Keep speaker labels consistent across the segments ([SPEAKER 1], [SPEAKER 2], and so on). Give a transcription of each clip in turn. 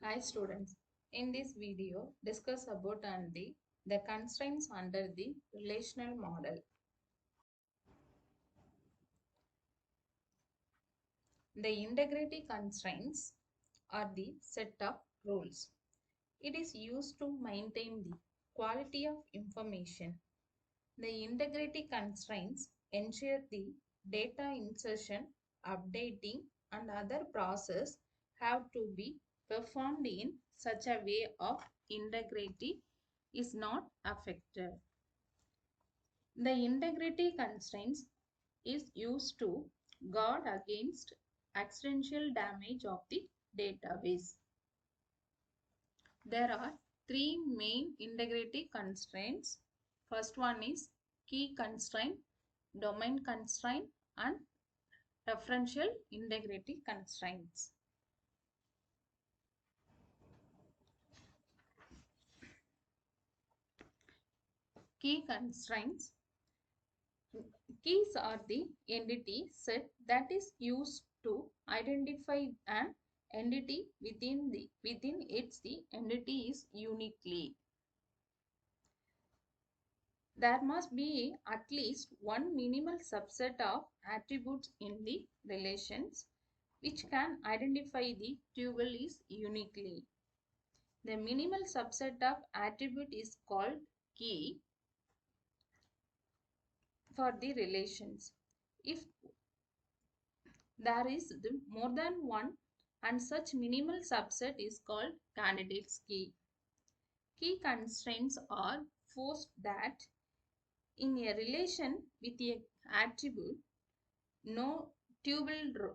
[SPEAKER 1] Hi students, in this video discuss about the constraints under the relational model. The integrity constraints are the set of rules. It is used to maintain the quality of information. The integrity constraints ensure the data insertion, updating and other process have to be performed in such a way of integrity is not affected. The integrity constraints is used to guard against accidental damage of the database. There are three main integrity constraints. First one is key constraint, domain constraint and referential integrity constraints. Key constraints. Keys are the entity set that is used to identify an entity within its the entity is uniquely. There must be at least one minimal subset of attributes in the relations which can identify the tuple is uniquely. The minimal subset of attribute is called key for the relations. If there is more than one and such minimal subset is called candidate's key. Key constraints are forced that in a relation with a attribute, no tuple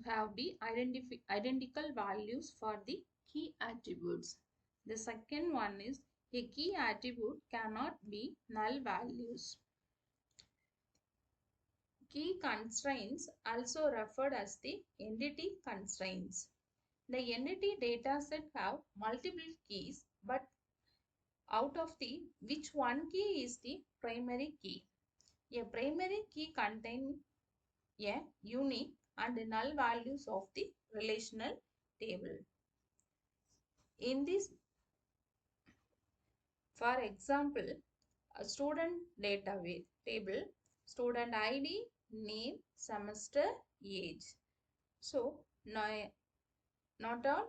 [SPEAKER 1] have be identical values for the key attributes. The second one is a key attribute cannot be null values. Key constraints also referred as the entity constraints. The entity dataset have multiple keys, but out of the which one key is the primary key. A primary key contains a unique and null values of the relational table. In this, for example, a student data table, student ID, name, semester, age. So, not all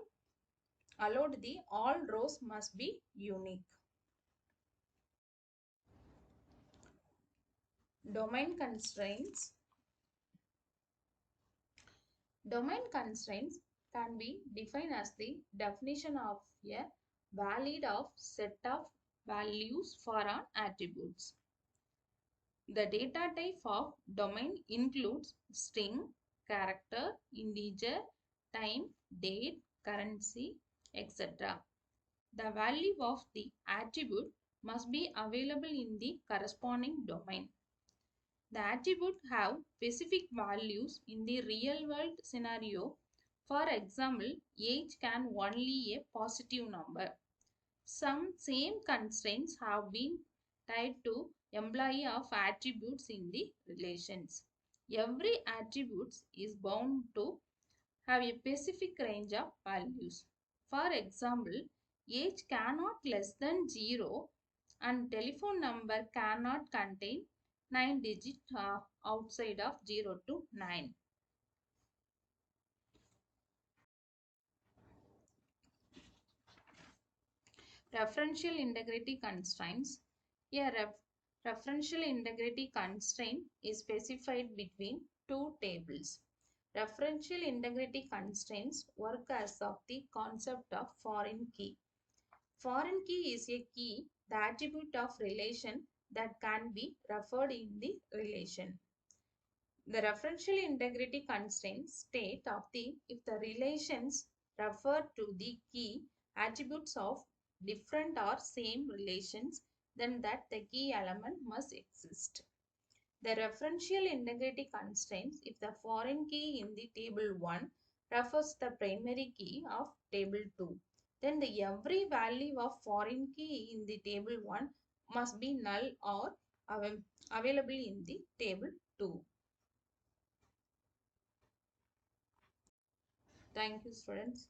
[SPEAKER 1] allowed the all rows must be unique. Domain constraints. Domain constraints can be defined as the definition of a valid of set of values for an attributes. The data type of domain includes string, character, integer, time, date, currency, etc. The value of the attribute must be available in the corresponding domain. The attribute have specific values in the real world scenario. For example, age can only a positive number. Some same constraints have been tied to employee of attributes in the relations. Every attribute is bound to have a specific range of values. For example, age cannot less than 0 and telephone number cannot contain 9 digits outside of 0 to 9. Referential integrity constraints. A referential integrity constraint is specified between two tables. Referential integrity constraints work as of the concept of foreign key. Foreign key is a key, the attribute of relation that can be referred in the relation. The referential integrity constraints state of the if the relations refer to the key attributes of different or same relations, then that the key element must exist. The referential integrity constraints if the foreign key in the table 1 refers the primary key of table 2, then the every value of foreign key in the table 1 must be null or available in the table 2. Thank you, students.